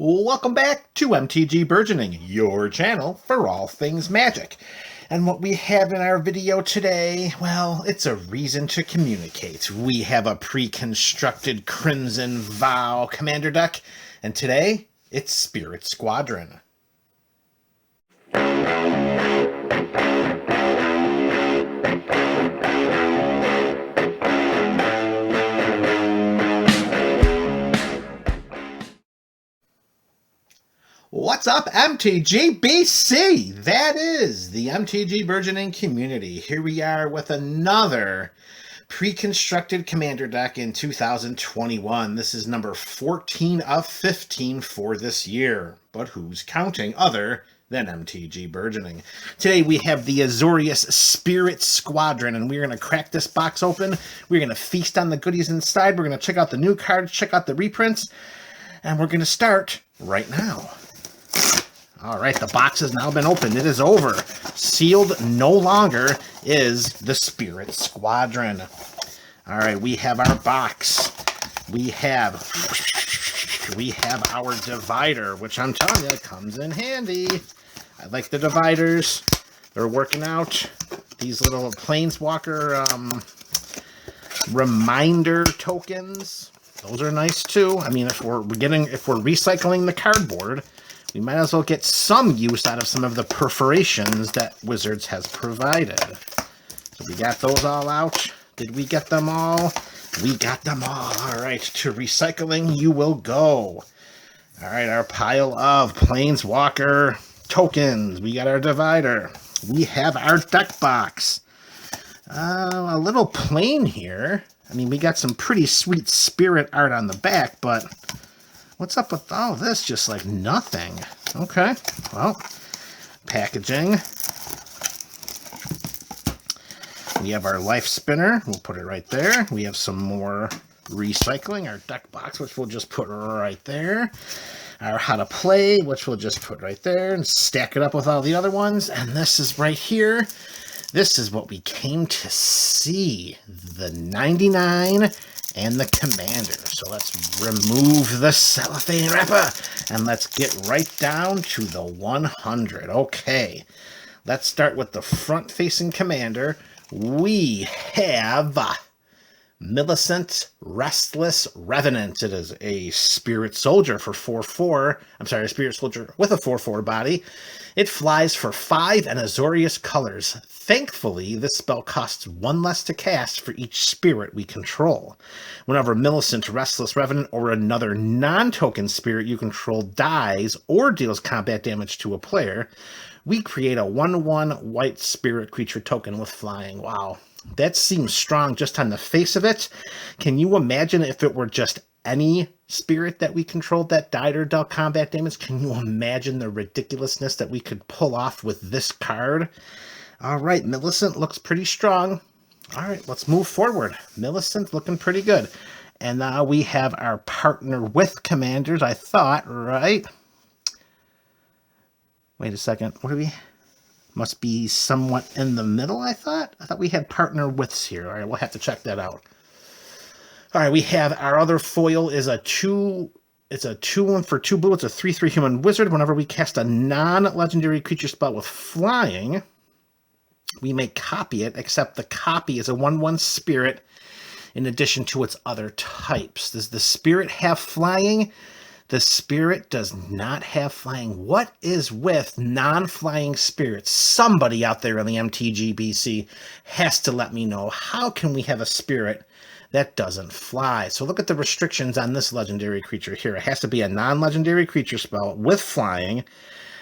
Welcome back to MTG Burgeoning, your channel for all things magic. And what we have in our video today, well, it's a reason to communicate. We have a pre-constructed Crimson Vow commander deck, and today, it's Spirit Squadron. What's up, MTG BC? That is the MTG Burgeoning community. Here we are with another pre-constructed commander deck in 2021. This is number 14 of 15 for this year. But who's counting other than MTG Burgeoning? Today we have the Azorius Spirit Squadron, and we're going to crack this box open. We're going to feast on the goodies inside. We're going to check out the new cards, check out the reprints, and we're going to start right now. All right, the box has now been opened. It is over. Sealed no longer is the Spirit Squadron. All right, we have our box. We have our divider, which I'm telling you comes in handy. I like the dividers. They're working out. These little Planeswalker reminder tokens. Those are nice too. I mean, if we're recycling the cardboard, we might as well get some use out of some of the perforations that Wizards has provided. So we got those all out. Did we get them all? We got them all. All right, to recycling you will go. All right, our pile of Planeswalker tokens. We got our divider. We have our deck box. A little plain here. I mean, we got some pretty sweet spirit art on the back, but what's up with all this? Just like nothing. Okay, well, packaging. We have our life spinner. We'll put it right there. We have some more recycling. Our deck box, which we'll just put right there. Our how to play, which we'll just put right there and stack it up with all the other ones. And this is right here. This is what we came to see. The 99 and the commander. So let's remove the cellophane wrapper and let's get right down to the 100. Okay, let's start with the front-facing commander. We have Millicent Restless Revenant. It is a spirit soldier for 4/4. I'm sorry, a spirit soldier with a 4/4 body. It flies for 5 and Azorius colors. Thankfully, this spell costs 1 less to cast for each spirit we control. Whenever Millicent Restless Revenant or another non-token spirit you control dies or deals combat damage to a player, we create a 1/1 white spirit creature token with flying. Wow, that seems strong just on the face of it. Can you imagine if it were just any spirit that we controlled that died or dealt combat damage? Can you imagine the ridiculousness that we could pull off with this card? All right, Millicent looks pretty strong. All right, let's move forward. Millicent looking pretty good. And now we have our partner with commanders, I thought, right? Wait a second. What are we? Must be somewhat in the middle, I thought. I thought we had partner withs here. All right, we'll have to check that out. All right, we have our other foil is a 2. It's a 2/1 for 2 blue. It's a 3/3 human wizard. Whenever we cast a non-legendary creature spell with flying, we may copy it, except the copy is a 1/1 spirit in addition to its other types. Does the spirit have flying? The spirit does not have flying. What is with non-flying spirits? Somebody out there in the MTG BC has to let me know. How can we have a spirit that doesn't fly? So look at the restrictions on this legendary creature here. It has to be a non-legendary creature spell with flying,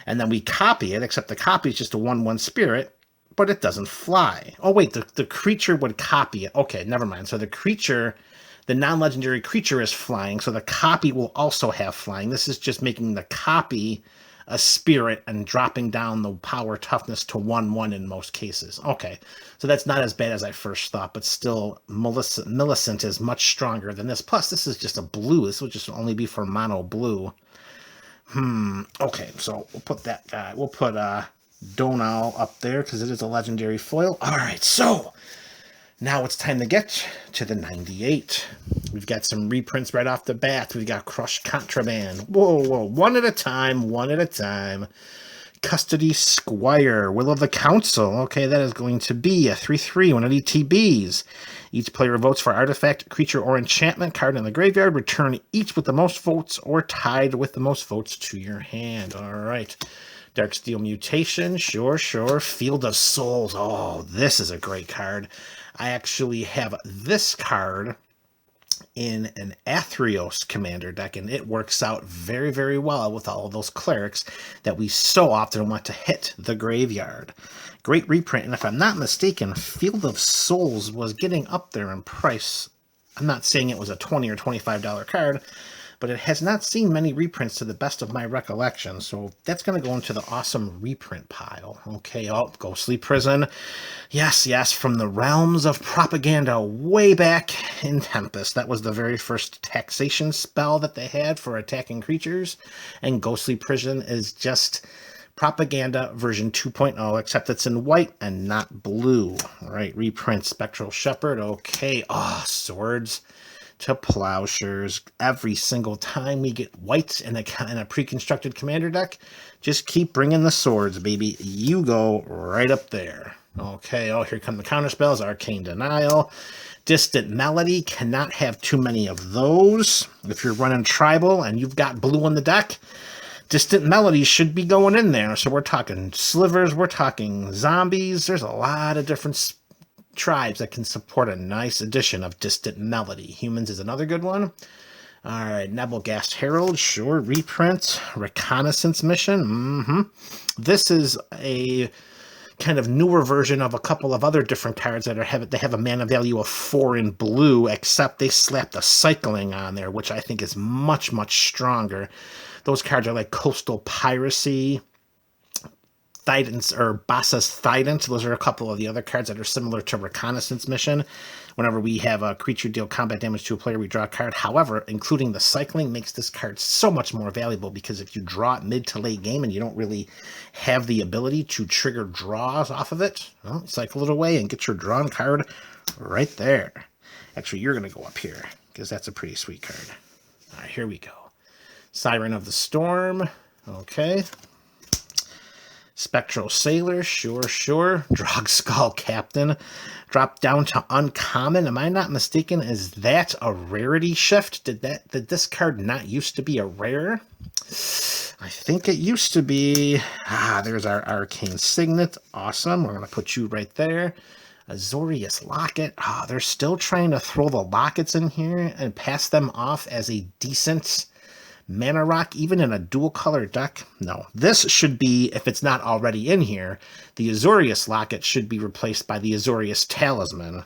and then we copy it, except the copy is just a 1/1 spirit, but it doesn't fly. Oh wait, the creature would copy it. Okay, never mind. So the creature, the non-legendary creature is flying, so the copy will also have flying. This is just making the copy a spirit and dropping down the power toughness to 1/1 in most cases. Okay, so that's not as bad as I first thought, but still, Millicent is much stronger than this. Plus, this is just a blue. This will just only be for mono blue. Okay, so we'll put that guy. We'll put Donal up there because it is a legendary foil. All right, so now it's time to get to the 98. We've got some reprints right off the bat. We've got Crushed Contraband. Whoa, whoa, one at a time, one at a time. Custody Squire, Will of the Council. Okay, that is going to be a 3/3, one of ETBs. Each player votes for artifact, creature, or enchantment card in the graveyard. Return each with the most votes or tied with the most votes to your hand. All right. Darksteel Mutation, sure. Field of Souls. Oh, this is a great card. I actually have this card in an Athreos commander deck, and it works out very, very well with all of those clerics that we so often want to hit the graveyard. Great reprint, and if I'm not mistaken, Field of Souls was getting up there in price. I'm not saying it was a $20 or $25 card, but it has not seen many reprints to the best of my recollection, so that's going to go into the awesome reprint pile. Okay, oh, Ghostly Prison. Yes, from the realms of propaganda way back in Tempest. That was the very first taxation spell that they had for attacking creatures, and Ghostly Prison is just propaganda version 2.0, except it's in white and not blue. All right, reprint Spectral Shepherd. Okay, swords to plowshares. Every single time we get whites in a pre-constructed commander deck, just keep bringing the swords, baby. You go right up there. Okay, here come the counter spells. Arcane Denial. Distant Melody. Cannot have too many of those. If you're running tribal and you've got blue on the deck, Distant Melody should be going in there. So we're talking slivers, we're talking zombies. There's a lot of different tribes that can support a nice addition of Distant Melody. Humans is another good one. All right, Nebelgast Herald, sure. Reprint, Reconnaissance Mission. This is a kind of newer version of a couple of other different cards that they have a mana value of 4 in blue, except they slapped a cycling on there, which I think is much, much stronger. Those cards are like Coastal Piracy, Thydance, or Bassa's Thydance. Those are a couple of the other cards that are similar to Reconnaissance Mission. Whenever we have a creature deal combat damage to a player, we draw a card. However, including the cycling makes this card so much more valuable, because if you draw it mid to late game and you don't really have the ability to trigger draws off of it, well, cycle it away and get your drawn card right there. Actually, you're going to go up here, because that's a pretty sweet card. All right, here we go. Siren of the Storm. Okay. Spectral Sailor, sure. Drogskull Captain, drop down to uncommon. Am I not mistaken? Is that a rarity shift? Did this card not used to be a rare? I think it used to be. There's our Arcane Signet. Awesome. We're going to put you right there. Azorius Locket. They're still trying to throw the lockets in here and pass them off as a decent mana rock, even in a dual color deck. No, this should be, if it's not already in here, the Azorius Locket should be replaced by the Azorius Talisman.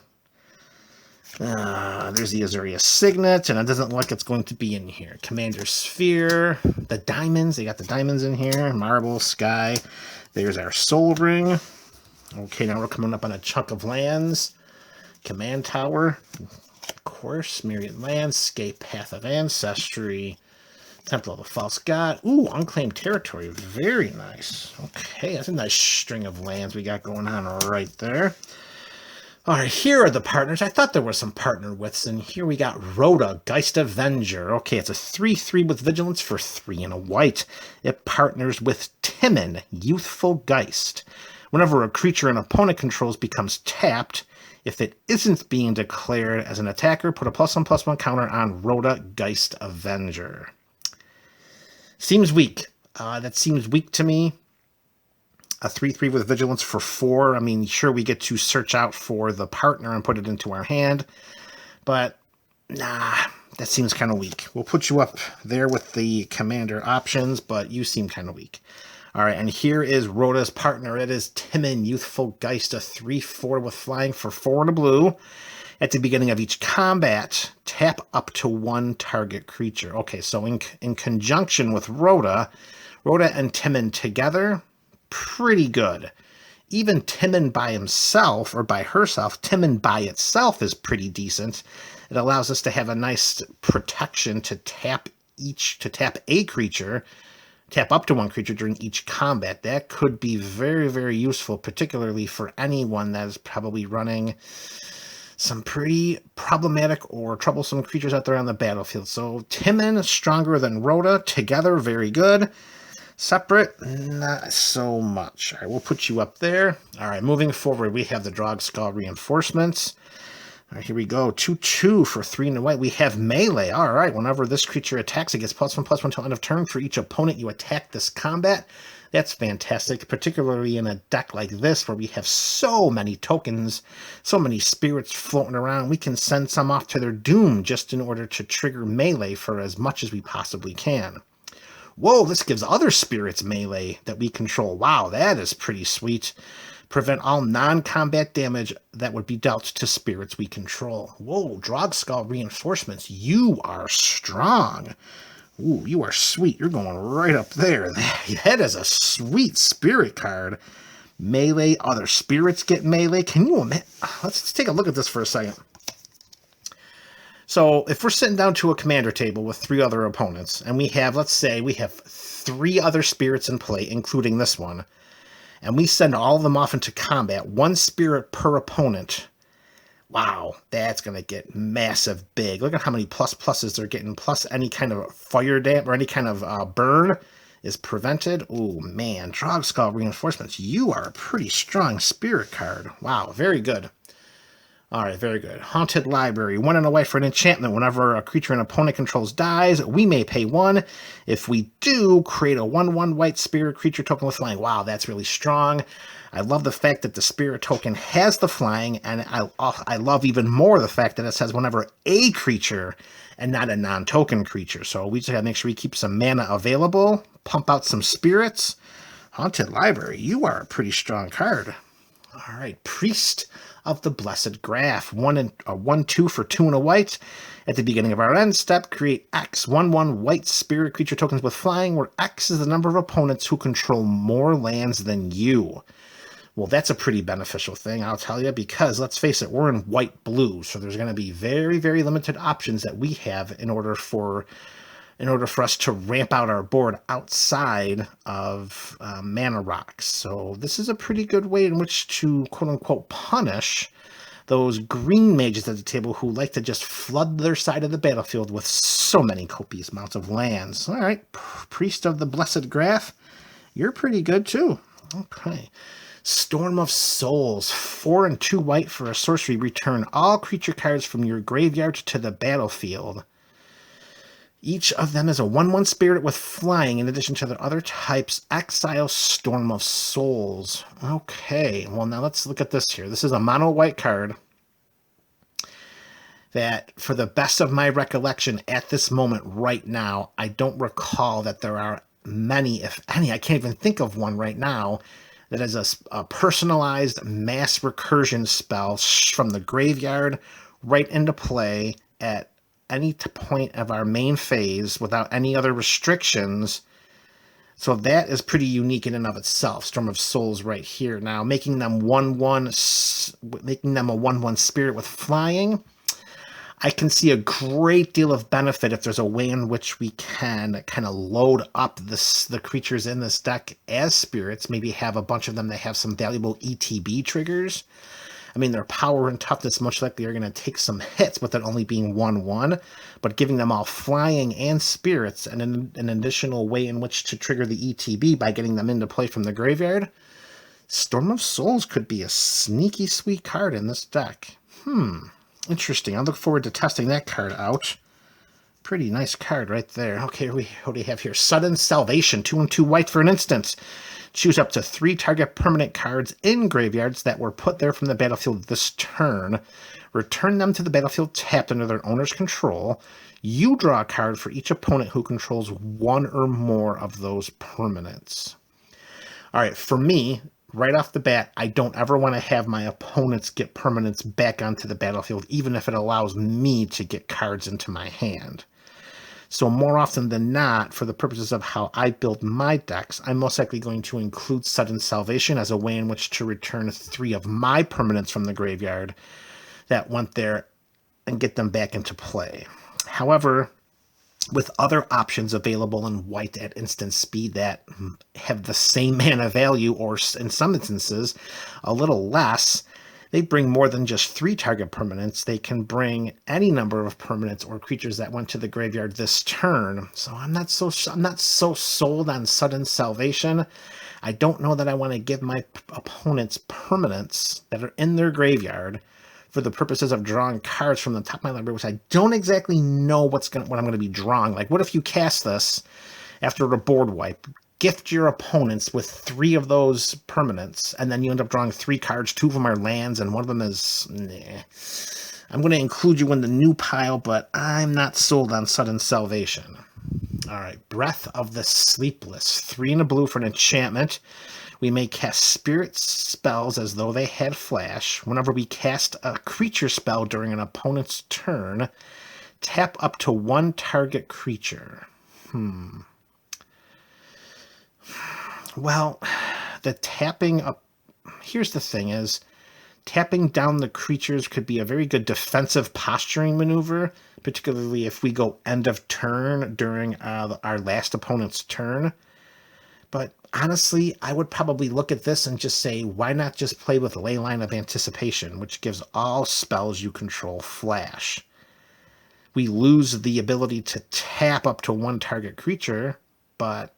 There's the Azorius Signet, and it doesn't look like it's going to be in here. Commander Sphere, the diamonds, they got the diamonds in here. Marble, Sky, there's our Soul Ring. Okay, now we're coming up on a chunk of lands. Command Tower, of course, Myriad Landscape, Path of Ancestry, Temple of the False God. Ooh, Unclaimed Territory. Very nice. Okay, that's a nice string of lands we got going on right there. All right, here are the partners. I thought there were some partner withs, and here we got Rhoda, Geist Avenger. Okay, it's a 3/3 with Vigilance for 3 and a white. It partners with Timon, Youthful Geist. Whenever a creature an opponent controls becomes tapped, if it isn't being declared as an attacker, put a +1/+1 counter on Rhoda, Geist Avenger. Seems weak. That seems weak to me. A 3/3 with Vigilance for 4. I mean, sure, we get to search out for the partner and put it into our hand, but nah, that seems kind of weak. We'll put you up there with the commander options, but you seem kind of weak. All right, and here is Rhoda's partner. It is Timon, Youthful Geist, a 3/4 with flying for 4 and a blue. At the beginning of each combat, tap up to 1 target creature. Okay, so in conjunction with Rhoda and Timon together, pretty good. Even Timon by himself, or by herself, Timon by itself is pretty decent. It allows us to have a nice protection to tap a creature, tap up to 1 creature during each combat. That could be very, very useful, particularly for anyone that is probably running some pretty problematic or troublesome creatures out there on the battlefield. So Timon, stronger than Rhoda. Together, very good. Separate, not so much. All right, we'll put you up there. All right, moving forward, we have the Drog Skull reinforcements. All right, here we go. 2/2 for 3 and a white. We have melee. All right, whenever this creature attacks, it gets +1/+1 till end of turn for each opponent you attack this combat. That's fantastic, particularly in a deck like this where we have so many tokens, so many spirits floating around. We can send some off to their doom just in order to trigger melee for as much as we possibly can. Whoa, this gives other spirits melee that we control. Wow, that is pretty sweet. Prevent all non-combat damage that would be dealt to spirits we control. Whoa, Drog Skull reinforcements. You are strong. Ooh, you are sweet. You're going right up there. That is a sweet spirit card. Melee, other spirits get melee. Can you imagine? Let's take a look at this for a second. So if we're sitting down to a commander table with 3 other opponents, and we have, let's say, we have 3 other spirits in play, including this one, and we send all of them off into combat, 1 spirit per opponent. Wow, that's going to get massive big. Look at how many pluses they're getting, plus any kind of fire damage or any kind of burn is prevented. Oh, man, Drog Skull reinforcements. You are a pretty strong spirit card. Wow, very good. All right, very good. Haunted Library. 1 and a white for an enchantment. Whenever a creature an opponent controls dies, we may pay 1. If we do, create a 1/1 white spirit creature token with flying. Wow, that's really strong. I love the fact that the spirit token has the flying, and I love even more the fact that it says whenever a creature and not a non-token creature. So we just got to make sure we keep some mana available, pump out some spirits. Haunted Library, you are a pretty strong card. All right, Priest of the Blessed Graph. 1/2 for 2 and a white. At the beginning of our end step, create X 1/1 white spirit creature tokens with flying, where X is the number of opponents who control more lands than you. Well, that's a pretty beneficial thing, I'll tell you, because let's face it, we're in white-blue, so there's going to be very, very limited options that we have in order for us to ramp out our board outside of mana rocks. So this is a pretty good way in which to, quote-unquote, punish those green mages at the table who like to just flood their side of the battlefield with so many copious amounts of lands. All right, Priest of the Blessed Graph, you're pretty good too. Okay. Storm of Souls. 4 and 2 white for a sorcery. Return all creature cards from your graveyard to the battlefield. Each of them is a 1/1 spirit with flying. In addition to their other types, exile Storm of Souls. Okay, well now let's look at this here. This is a mono white card that, for the best of my recollection at this moment right now, I don't recall that there are many, if any. I can't even think of one right now that is a personalized mass recursion spell from the graveyard right into play at any point of our main phase without any other restrictions. So that is pretty unique in and of itself. Storm of Souls right here. Now, making them a 1/1 spirit with flying, I can see a great deal of benefit if there's a way in which we can kind of load up the creatures in this deck as spirits, maybe have a bunch of them that have some valuable ETB triggers. I mean, their power and toughness much likely are going to take some hits with it only being 1/1, but giving them all flying and spirits and an additional way in which to trigger the ETB by getting them into play from the graveyard, Storm of Souls could be a sneaky sweet card in this deck. Interesting. I look forward to testing that card out. Pretty nice card right there. Okay, what do we have here? Sudden Salvation. 2 and 2 white for an instant. Choose up to 3 target permanent cards in graveyards that were put there from the battlefield this turn. Return them to the battlefield tapped under their owner's control. You draw a card for each opponent who controls 1 or more of those permanents. All right, for me, right off the bat, I don't ever want to have my opponents get permanents back onto the battlefield, even if it allows me to get cards into my hand. So more often than not, for the purposes of how I build my decks, I'm most likely going to include Sudden Salvation as a way in which to return 3 of my permanents from the graveyard that went there and get them back into play. However, with other options available in white at instant speed that have the same mana value, or in some instances, a little less, They bring more than just 3 target permanents. They can bring any number of permanents or creatures that went to the graveyard this turn. So I'm not so sold on Sudden Salvation. I don't know that I want to give my opponents permanents that are in their graveyard for the purposes of drawing cards from the top of my library, which I don't exactly know what I'm going to be drawing. Like, what if you cast this after a board wipe? Gift your opponents with 3 of those permanents, and then you end up drawing 3 cards. 2 of them are lands, and one of them is... I'm going to include you in the new pile, but I'm not sold on Sudden Salvation. All right, Breath of the Sleepless. 3 and a blue for an enchantment. We may cast spirit spells as though they had flash. Whenever we cast a creature spell during an opponent's turn, tap up to 1 target creature. Well, the tapping up... Here's the thing is, tapping down the creatures could be a very good defensive posturing maneuver, particularly if we go end of turn during our last opponent's turn. But honestly, I would probably look at this and just say, why not just play with Leyline of Anticipation, which gives all spells you control flash. We lose the ability to tap up to 1 target creature, but...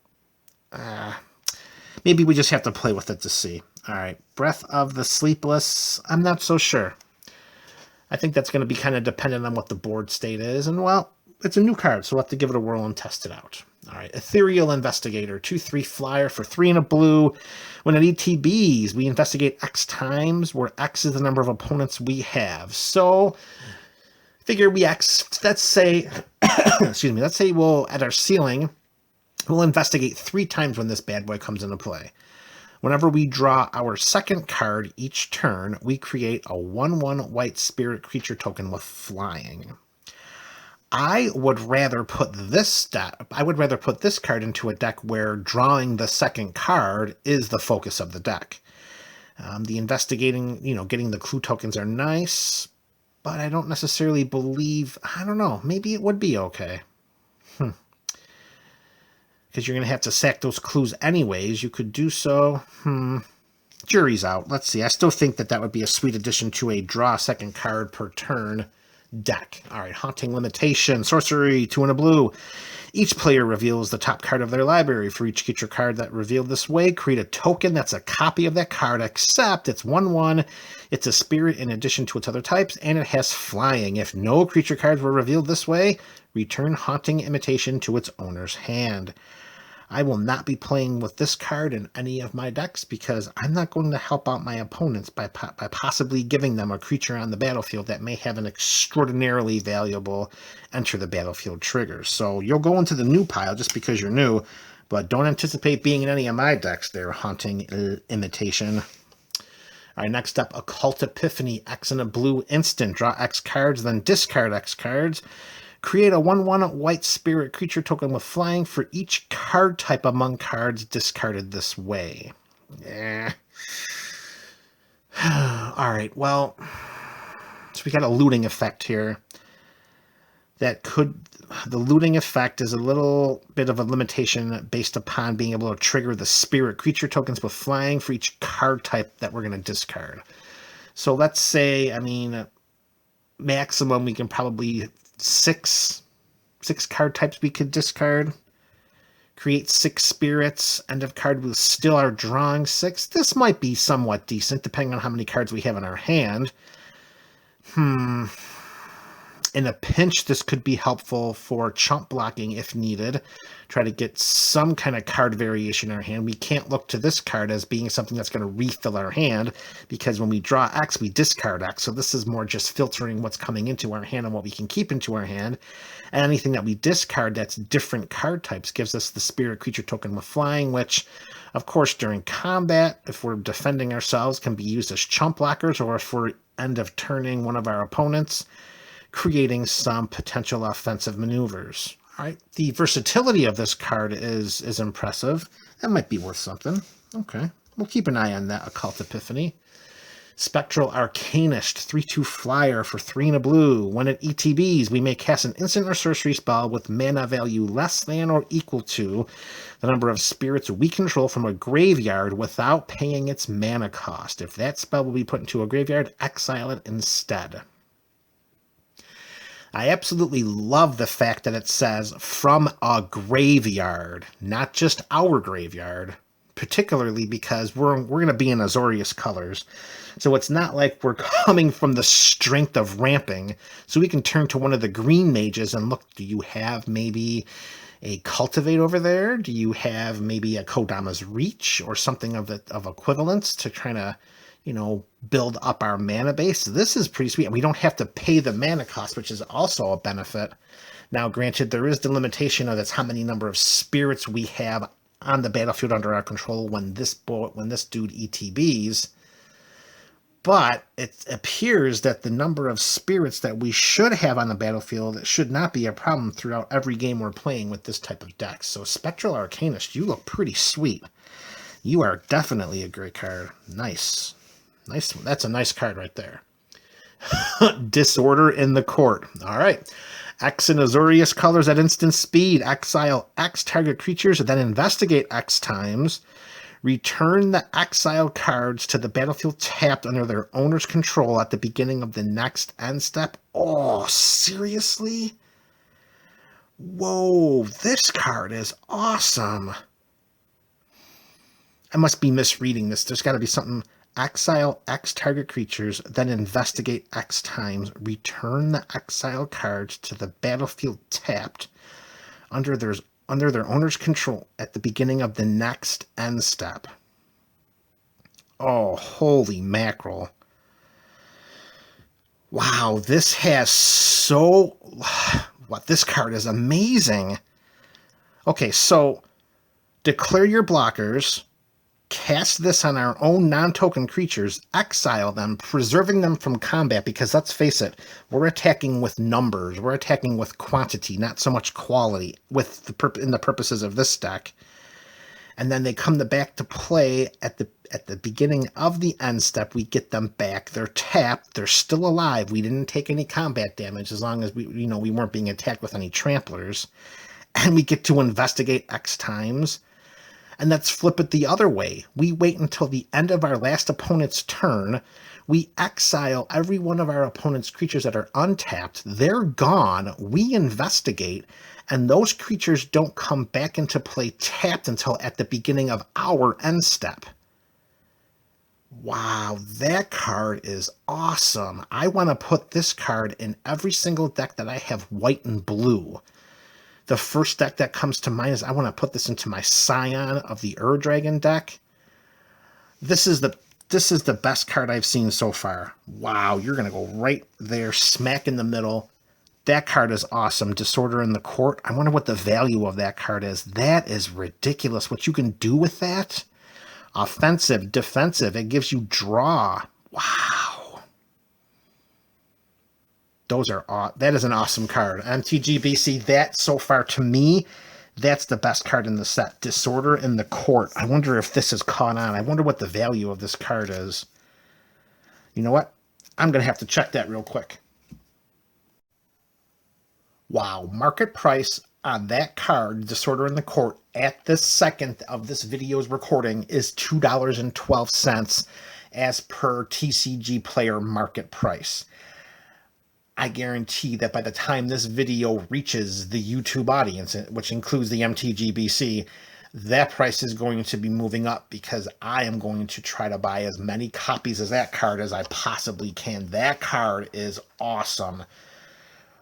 maybe we just have to play with it to see. All right, Breath of the Sleepless. I'm not so sure. I think that's going to be kind of dependent on what the board state is. And, well, it's a new card, so we'll have to give it a whirl and test it out. All right, Ethereal Investigator. 2/3 flyer for 3 and a blue. When it ETBs, we investigate X times, where X is the number of opponents we have. So, figure we let's say, excuse me, let's say we'll, at our ceiling... We'll investigate 3 times when this bad boy comes into play. Whenever we draw our second card each turn, we create a 1/1 white spirit creature token with flying. I would rather put this card into a deck where drawing the second card is the focus of the deck. The investigating, getting the clue tokens are nice, but I don't necessarily believe, I don't know, maybe it would be okay. Because you're going to have to sack those clues anyways. You could do so. Jury's out. Let's see. I still think that would be a sweet addition to a draw second card per turn deck. All right, Haunting Limitation. Sorcery, 2 and a blue. Each player reveals the top card of their library. For each creature card that revealed this way, create a token that's a copy of that card, except it's 1/1. It's a spirit in addition to its other types, and it has flying. If no creature cards were revealed this way, return Haunting Imitation to its owner's hand. I will not be playing with this card in any of my decks because I'm not going to help out my opponents by possibly giving them a creature on the battlefield that may have an extraordinarily valuable enter the battlefield trigger. So you'll go into the new pile just because you're new, but don't anticipate being in any of my decks there, Haunting Imitation. All right, next up, Occult Epiphany. X and a blue instant. Draw X cards, then discard X cards. Create a 1/1 white spirit creature token with flying for each card type among cards discarded this way. All right, well, so we got a looting effect here. The looting effect is a little bit of a limitation based upon being able to trigger the spirit creature tokens with flying for each card type that we're going to discard. So let's say, maximum we can probably... 6 card types we could discard. Create 6 spirits. End of card, we still are drawing 6. This might be somewhat decent, depending on how many cards we have in our hand. In a pinch, this could be helpful for chump blocking if needed. Try to get some kind of card variation in our hand. We can't look to this card as being something that's going to refill our hand, because when we draw X, we discard X. So this is more just filtering what's coming into our hand and what we can keep into our hand. And anything that we discard that's different card types gives us the spirit creature token with flying, which, of course, during combat, if we're defending ourselves, can be used as chump blockers, or if we're end of turning one of our opponents, creating some potential offensive maneuvers. All right, the versatility of this card is impressive. That might be worth something. Okay, we'll keep an eye on that Occult Epiphany. Spectral Arcanist, 3/2 flyer for 3 and a blue. When it ETBs, we may cast an instant or sorcery spell with mana value less than or equal to the number of spirits we control from a graveyard without paying its mana cost. If that spell will be put into a graveyard, exile it instead. I absolutely love the fact that it says from a graveyard, not just our graveyard, particularly because we're going to be in Azorius colors. So it's not like we're coming from the strength of ramping. So we can turn to one of the green mages and look, do you have maybe a Cultivate over there? Do you have maybe a Kodama's Reach or something of equivalence to try to, you know, build up our mana base? So this is pretty sweet. And we don't have to pay the mana cost, which is also a benefit. Now, granted, there is the limitation of that's how many number of spirits we have on the battlefield under our control when this dude ETBs. But it appears that the number of spirits that we should have on the battlefield should not be a problem throughout every game we're playing with this type of deck. So Spectral Arcanist, you look pretty sweet. You are definitely a great card. Nice. Nice. That's a nice card right there. Disorder in the Court. All right. X and Azorius colors at instant speed. Exile X target creatures, then investigate X times. Return the exile cards to the battlefield tapped under their owner's control at the beginning of the next end step. Oh, seriously? Whoa, this card is awesome. I must be misreading this. There's got to be something. Exile X target creatures, then investigate X times. Return the exile cards to the battlefield tapped under their owner's control at the beginning of the next end step. Oh, holy mackerel. Wow, this has so... What, this card is amazing. Okay, so declare your blockers, cast this on our own non-token creatures, exile them, preserving them from combat, because let's face it, we're attacking with numbers, we're attacking with quantity, not so much quality, in the purposes of this deck. And then they come back to play at the beginning of the end step. We get them back. They're tapped. They're still alive. We didn't take any combat damage as long as we weren't being attacked with any tramplers. And we get to investigate X times. And let's flip it the other way. We wait until the end of our last opponent's turn. We exile every one of our opponent's creatures that are untapped. They're gone. We investigate. And those creatures don't come back into play tapped until at the beginning of our end step. Wow, that card is awesome. I want to put this card in every single deck that I have white and blue. The first deck that comes to mind is I want to put this into my Scion of the Ur-Dragon deck. This is the best card I've seen so far. Wow, you're going to go right there, smack in the middle. That card is awesome. Disorder in the Court. I wonder what the value of that card is. That is ridiculous. What you can do with that? Offensive, defensive. It gives you draw. Wow. That is an awesome card. MTGBC, that so far to me, that's the best card in the set. Disorder in the Court. I wonder if this is caught on. I wonder what the value of this card is. You know what? I'm going to have to check that real quick. Wow, market price on that card, Disorder in the Court, at this second of this video's recording is $2.12 as per TCG Player market price. I guarantee that by the time this video reaches the YouTube audience, which includes the MTGBC, that price is going to be moving up because I am going to try to buy as many copies of that card as I possibly can. That card is awesome.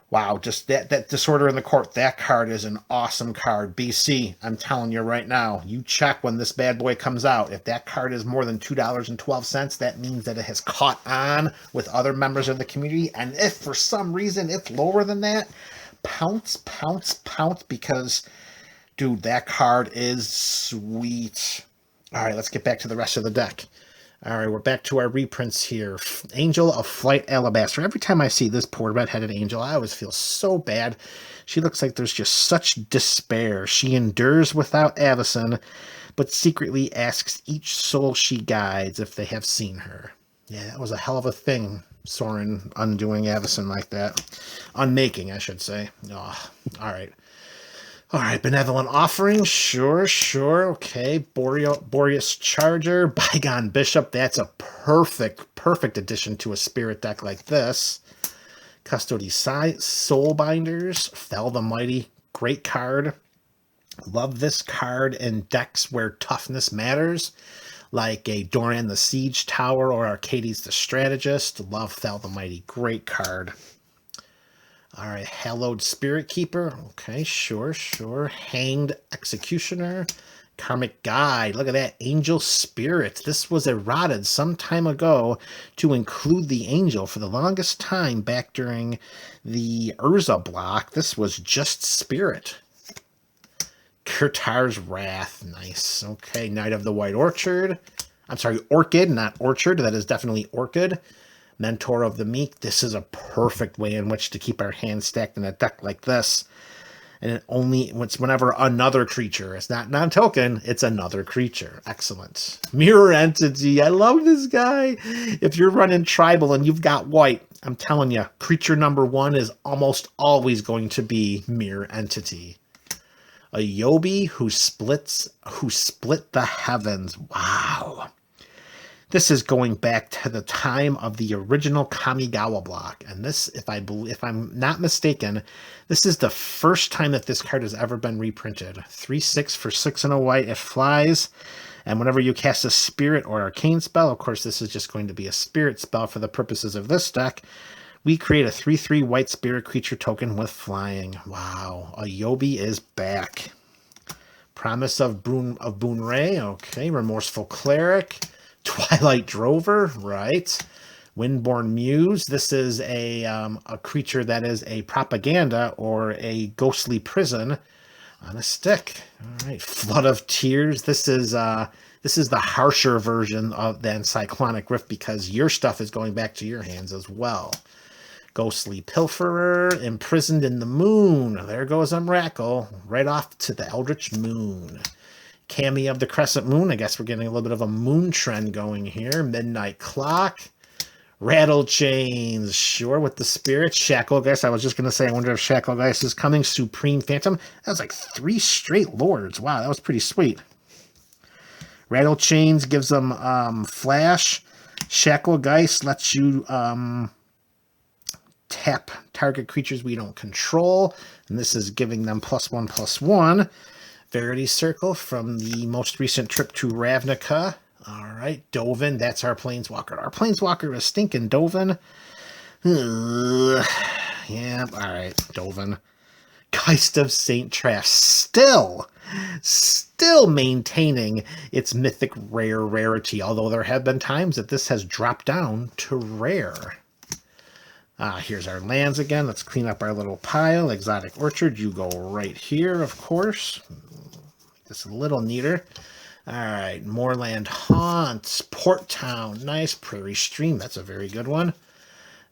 Wow, just that Disorder in the Court, that card is an awesome card. BC, I'm telling you right now, you check when this bad boy comes out. If that card is more than $2.12, that means that it has caught on with other members of the community. And if for some reason it's lower than that, pounce, pounce, pounce, because, dude, that card is sweet. All right, let's get back to the rest of the deck. All right, we're back to our reprints here. Angel of Flight Alabaster. Every time I see this poor red-headed angel, I always feel so bad. She looks like there's just such despair. She endures without Avacyn, but secretly asks each soul she guides if they have seen her. Yeah, that was a hell of a thing, Sorin undoing Avacyn like that. Unmaking, I should say. Oh, all right. All right, Benevolent Offering, sure. Okay, Boreas Charger, Bygone Bishop, that's a perfect addition to a spirit deck like this. Custody Soulbinders, Fell the Mighty, great card. Love this card in decks where toughness matters, like a Doran the Siege Tower or Arcades the Strategist. Love Fell the Mighty, great card. All right, Hallowed Spirit Keeper. Okay, sure. Hanged Executioner. Karmic Guide. Look at that. Angel Spirit. This was eroded some time ago to include the angel. For the longest time back during the Urza block, this was just Spirit. Kirtar's Wrath. Nice. Okay, Knight of the White Orchard. I'm sorry, Orchid, not Orchard. That is definitely Orchid. Mentor of the Meek. This is a perfect way in which to keep our hands stacked in a deck like this. And it's whenever another creature. It's not non-token, it's another creature. Excellent. Mirror Entity. I love this guy. If you're running tribal and you've got white, I'm telling you, creature number 1 is almost always going to be Mirror Entity. A Yobi who split the heavens. Wow. This is going back to the time of the original Kamigawa block. And this, if I'm not mistaken, this is the first time that this card has ever been reprinted. 3/6 for 6 and a white. It flies. And whenever you cast a spirit or arcane spell, of course, this is just going to be a spirit spell for the purposes of this deck. We create a 3/3 white spirit creature token with flying. Wow. A Yobi is back. Promise of Boonray. Okay. Remorseful Cleric. Twilight Drover, right. Windborn Muse. This is a creature that is a propaganda or a ghostly prison on a stick. All right. Flood of Tears. This is the harsher version than Cyclonic Rift because your stuff is going back to your hands as well. Ghostly Pilferer. Imprisoned in the Moon. There goes Umbrackle. Right off to the Eldritch Moon. Cami of the Crescent Moon. I guess we're getting a little bit of a moon trend going here. Midnight Clock. Rattle Chains. Sure, with the Spirits. Shacklegeist. I was just going to say, I wonder if Shacklegeist is coming. Supreme Phantom. That was like 3 straight Lords. Wow, that was pretty sweet. Rattle Chains gives them Flash. Shacklegeist lets you tap target creatures we don't control. And this is giving them +1/+1. Verity Circle from the most recent trip to Ravnica. All right, Dovin, that's our Planeswalker. Our Planeswalker is stinking Dovin. Yeah, all right, Dovin. Geist of Saint Trash, still maintaining its mythic rarity, although there have been times that this has dropped down to rare. Here's our lands again. Let's clean up our little pile. Exotic Orchard, you go right here, of course. Make this a little neater. All right, Moorland Haunts, Port Town, nice. Prairie Stream, that's a very good one.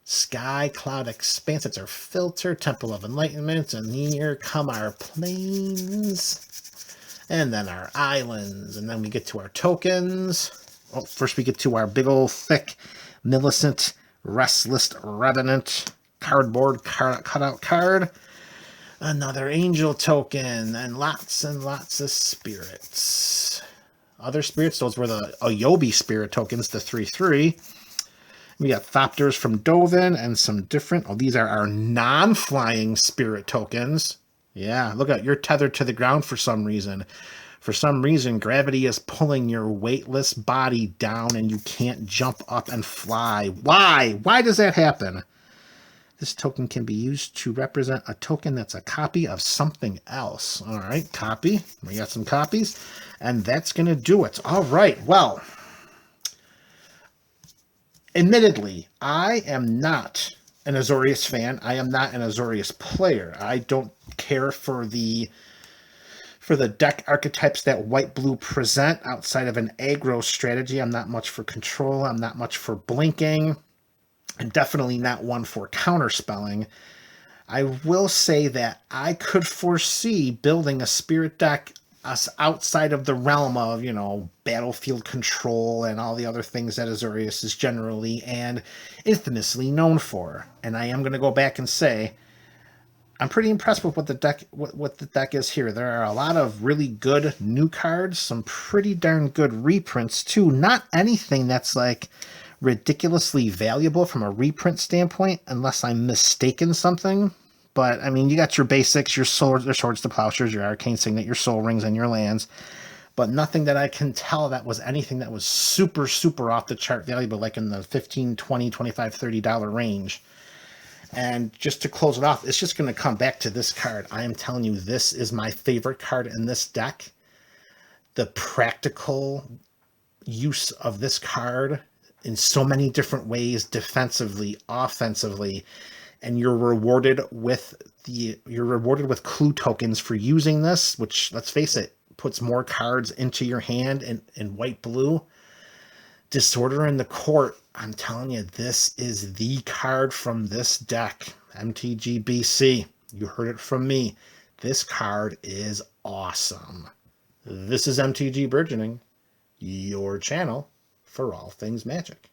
Sky Cloud Expanse, that's our filter. Temple of Enlightenment, and here come our plains. And then our islands, and then we get to our tokens. Oh, first we get to our big old thick Millicent Restless Revenant cardboard cutout card. Another angel token, and lots of spirits. Other spirits, those were the Ayobi spirit tokens, the 3/3. We got Thopters from Dovin and some different... Oh, these are our non-flying spirit tokens. Yeah, look at, you're tethered to the ground for some reason. For some reason, gravity is pulling your weightless body down and you can't jump up and fly. Why? Why does that happen? This token can be used to represent a token that's a copy of something else. All right, copy. We got some copies. And that's going to do it. All right, well... Admittedly, I am not an Azorius fan. I am not an Azorius player. I don't care for the deck archetypes that white-blue present outside of an aggro strategy. I'm not much for control. I'm not much for blinking. I'm definitely not one for counterspelling. I will say that I could foresee building a spirit deck us outside of the realm of, you know, battlefield control and all the other things that Azorius is generally and infamously known for. And I am going to go back and say, I'm pretty impressed with what the deck is here. There are a lot of really good new cards, some pretty darn good reprints too. Not anything that's like ridiculously valuable from a reprint standpoint, unless I'm mistaken something. But I mean, you got your basics, your swords, to plowshares, your arcane signet, your soul rings, and your lands. But nothing that I can tell that was anything that was super, super off the chart valuable, like in the $15, $20, $25, $30 range. And just to close it off, it's just going to come back to this card. I am telling you, this is my favorite card in this deck. The practical use of this card in so many different ways, defensively, offensively, and you're rewarded with clue tokens for using this, which, let's face it, puts more cards into your hand in white blue. Disorder in the Court, I'm telling you, this is the card from this deck. MTG BC, you heard it from me. This card is awesome. This is MTG Burgeoning, your channel for all things Magic.